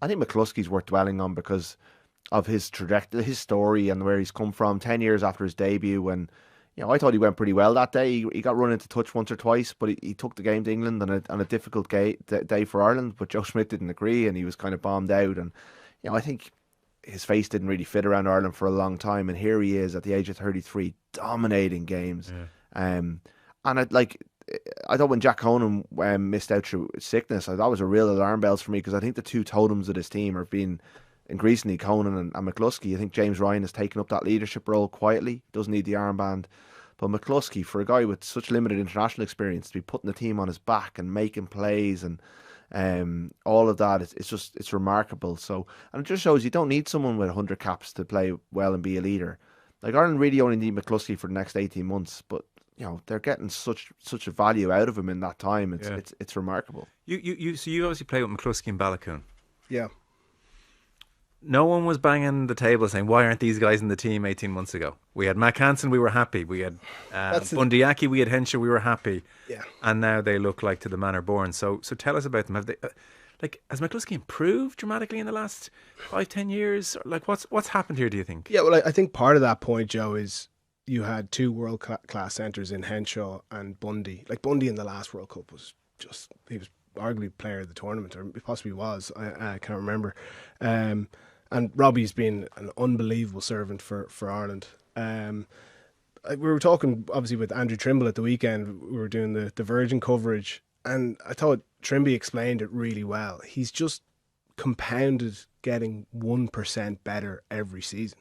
I think McCluskey's worth dwelling on because of his trajectory, his story, and where he's come from. 10 years after his debut, when I thought he went pretty well that day. He got run into touch once or twice, but he took the game to England on a difficult day for Ireland. But Joe Schmidt didn't agree, and he was kind of bombed out. And I think his face didn't really fit around Ireland for a long time. And here he is at the age of 33, dominating games. Yeah. And I thought when Jack Conan missed out through sickness, that was a real alarm bells for me, because I think the two totems of this team are being increasingly Conan and McCluskey. I think James Ryan has taken up that leadership role quietly. Doesn't need the armband. But McCluskey, for a guy with such limited international experience, to be putting the team on his back and making plays and all of that, it's remarkable. So, and it just shows you don't need someone with 100 caps to play well and be a leader. Like, Ireland really only need McCluskey for the next 18 months, but they're getting such a value out of him in that time. It's remarkable. You obviously play with McCluskey and Baloucoune. Yeah. No one was banging the table saying, why aren't these guys in the team 18 months ago? We had Mac Hansen, we were happy. We had Bundyaki, we had Henshaw, we were happy. Yeah. And now they look like to the manner born. So tell us about them. Have they, has McCluskey improved dramatically in the last 5-10 years? Like, what's happened here, do you think? Yeah, well, I think part of that point, Joe, is you had two world-class centres in Henshaw and Bundy. Like, Bundy in the last World Cup was he was arguably player of the tournament, or possibly was. I can't remember. And Robbie's been an unbelievable servant for Ireland. We were talking, obviously, with Andrew Trimble at the weekend. We were doing the Virgin coverage, and I thought Trimby explained it really well. He's just compounded getting 1% better every season.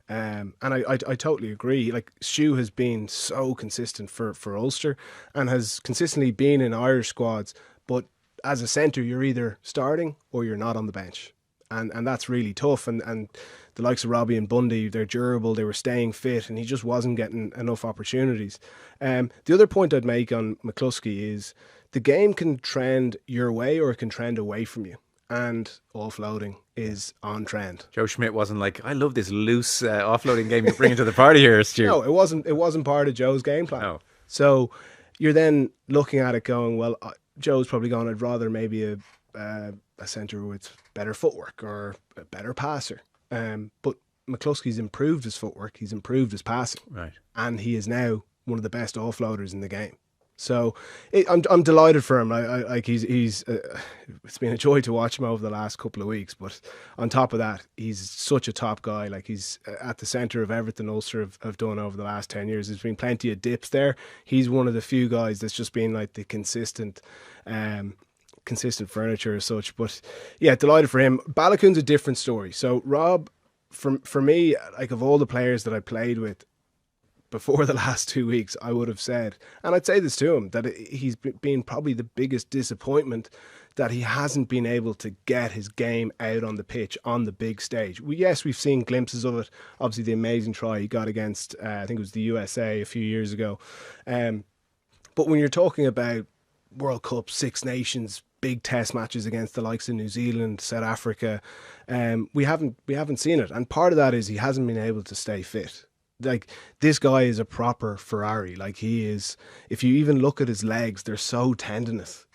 And I totally agree. Like, Stu has been so consistent for Ulster and has consistently been in Irish squads, but as a centre, you're either starting or you're not on the bench. And that's really tough. And the likes of Robbie and Bundy, they're durable, they were staying fit, and he just wasn't getting enough opportunities. The other point I'd make on McCluskey is the game can trend your way or it can trend away from you. And offloading is on trend. Joe Schmidt wasn't like, I love this loose offloading game you're bringing to the party here, Stu. No, it wasn't part of Joe's game plan. No. So you're then looking at it going, well, Joe's probably gone, I'd rather maybe a centre with better footwork or a better passer. But McCluskey's improved his footwork, he's improved his passing. Right. And he is now one of the best offloaders in the game. So I'm delighted for him. He's it's been a joy to watch him over the last couple of weeks. But on top of that, he's such a top guy. Like, he's at the centre of everything Ulster have done over the last 10 years. There's been plenty of dips there. He's one of the few guys that's just been like the consistent furniture as such. But yeah, delighted for him. Baloucoune's a different story. So Rob, for me, like, of all the players that I played with before the last 2 weeks, I would have said, and I'd say this to him, that he's been probably the biggest disappointment that he hasn't been able to get his game out on the pitch on the big stage. Yes, we've seen glimpses of it. Obviously, the amazing try he got against, I think it was the USA a few years ago. But when you're talking about World Cup, Six Nations, big test matches against the likes of New Zealand, South Africa, we haven't seen it. And part of that is he hasn't been able to stay fit. Like, this guy is a proper Ferrari. Like, he is, if you even look at his legs, they're so tendinous.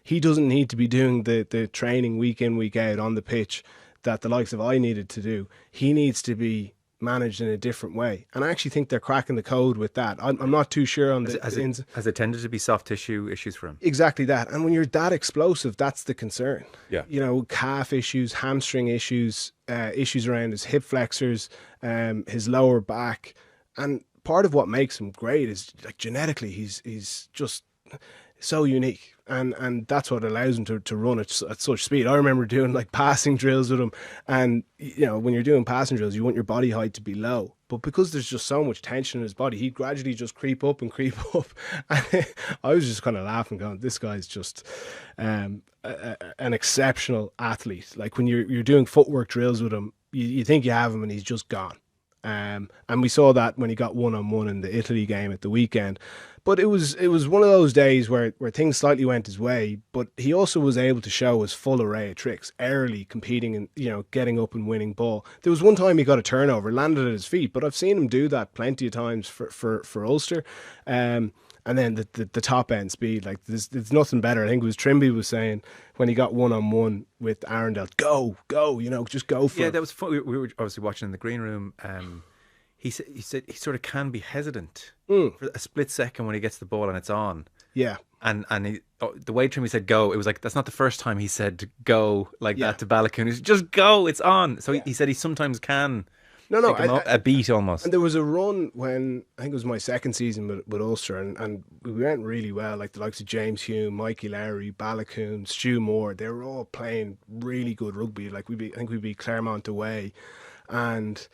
He doesn't need to be doing the training week in, week out on the pitch that the likes of I needed to do. He needs to be managed in a different way. And I actually think they're cracking the code with that. I'm not too sure on the... Has it tended to be soft tissue issues for him? Exactly that. And when you're that explosive, that's the concern. Yeah. Calf issues, hamstring issues, issues around his hip flexors, his lower back. And part of what makes him great is, like, genetically, he's just so unique. And that's what allows him to run at such speed. I remember doing, like, passing drills with him, and when you're doing passing drills, you want your body height to be low, but because there's just so much tension in his body, he'd gradually just creep up. And I was just kind of laughing, going, this guy's just an exceptional athlete. Like, when you're doing footwork drills with him, you think you have him, and he's just gone. And we saw that when he got 1-on-1 in the Italy game at the weekend. But it was one of those days where things slightly went his way, but he also was able to show his full array of tricks early, competing and getting up and winning ball. There was one time he got a turnover, landed at his feet, but I've seen him do that plenty of times for Ulster. And And then the top end speed, like there's nothing better. I think it was Trimby was saying when he got 1-on-1 with Arundel, go, just go for it. Yeah, that was fun. We were obviously watching in the green room. He said he sort of can be hesitant for a split second when he gets the ball and it's on. Yeah. And the way Trimby said go, it was like that's not the first time he said go like that to Baloucoune. He said, just go, it's on. So he said he sometimes can. A beat almost. And there was a run when I think it was my second season with Ulster, and we went really well. Like the likes of James Hume, Mikey Lowry, Baloucoune, Stu Moore, they were all playing really good rugby. Like I think we beat Claremont away, and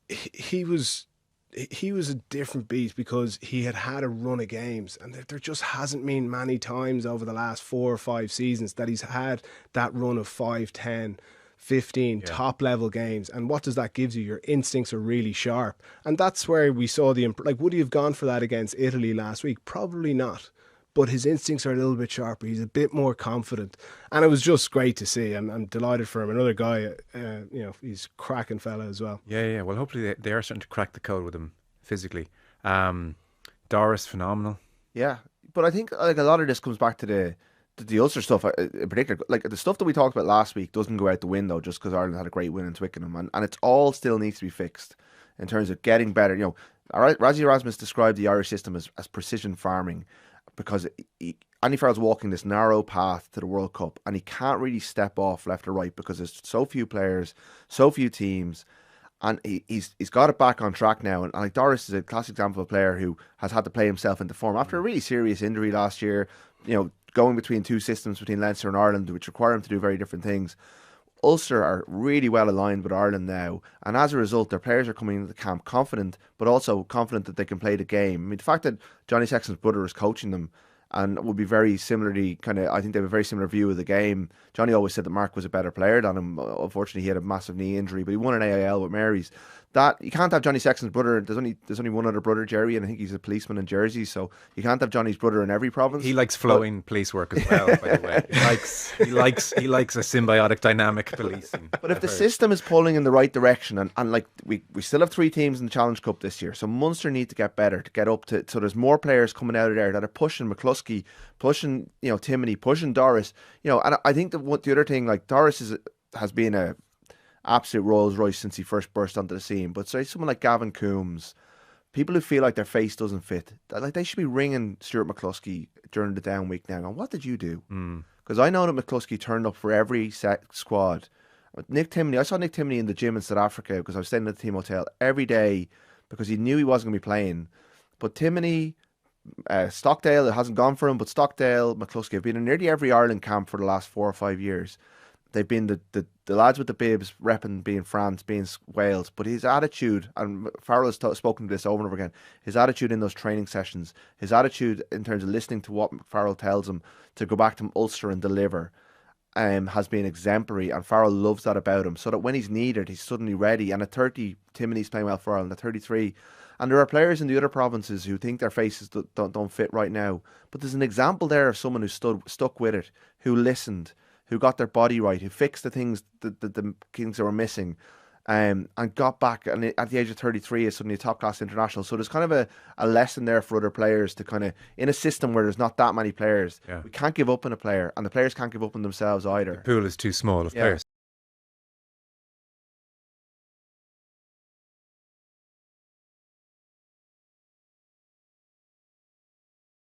he was a different beast because he had a run of games, and there just hasn't been many times over the last 4 or 5 seasons that he's had that run of 5, 10, 15 top level games. And what does that give you? Your instincts are really sharp, and that's where we saw like, would he have gone for that against Italy last week? Probably not, but his instincts are a little bit sharper. He's a bit more confident, and it was just great to see. I'm delighted for him. Another guy, he's a cracking fella as well. Yeah. Well, hopefully they are starting to crack the code with him physically. Doris, phenomenal. Yeah, but I think like a lot of this comes back to the Ulster stuff in particular. Like the stuff that we talked about last week doesn't go out the window just because Ireland had a great win in Twickenham, and it's all still needs to be fixed in terms of getting better. Rassie Erasmus described the Irish system as precision farming because Andy Farrell's walking this narrow path to the World Cup, and he can't really step off left or right because there's so few players, so few teams. And he's got it back on track now. And like Doris is a classic example of a player who has had to play himself into form after a really serious injury last year, going between 2 systems between Leinster and Ireland, which require him to do very different things. Ulster are really well aligned with Ireland now, and as a result their players are coming into the camp confident, but also confident that they can play the game. I mean, the fact that Johnny Sexton's brother is coaching them and would be very similarly I think they have a very similar view of the game. Johnny always said that Mark was a better player than him. Unfortunately, he had a massive knee injury, but he won an AIL with Mary's. That you can't have Johnny Sexton's brother. There's only one other brother, Jerry, and I think he's a policeman in Jersey. So you can't have Johnny's brother in every province. He likes flowing police work as well. By the way, he likes a symbiotic dynamic policing. But if the system is pulling in the right direction, and like we still have 3 teams in the Challenge Cup this year, so Munster need to get better to get up to. So there's more players coming out of there that are pushing McCluskey, pushing Timoney, pushing Doris. And I think the other thing, like Doris has been a absolute Rolls Royce since he first burst onto the scene. But say someone like Gavin Coombs, people who feel like their face doesn't fit, like they should be ringing Stuart McCluskey during the down week now. And what did you do? Because I know that McCluskey turned up for every squad. Nick Timoney, I saw Nick Timoney in the gym in South Africa because I was staying at the team hotel every day because he knew he wasn't going to be playing. But Timoney, Stockdale, it hasn't gone for him, but Stockdale, McCluskey have been in nearly every Ireland camp for the last 4 or 5 years. They've been the lads with the bibs repping being France, being Wales, but his attitude, and Farrell has spoken to this over and over again, his attitude in those training sessions, his attitude in terms of listening to what Farrell tells him to go back to Ulster and deliver, has been exemplary, and Farrell loves that about him, so that when he's needed, he's suddenly ready. And at 30, Timoney's playing well for Ireland, at 33, and there are players in the other provinces who think their faces don't fit right now, but there's an example there of someone who stuck with it, who listened, who got their body right, who fixed the things that the things that were missing, and got back, and at the age of 33 is suddenly a top class international. So there's kind of a lesson there for other players to kind of, in a system where there's not that many players, we can't give up on a player, and the players can't give up on themselves either. The pool is too small of players.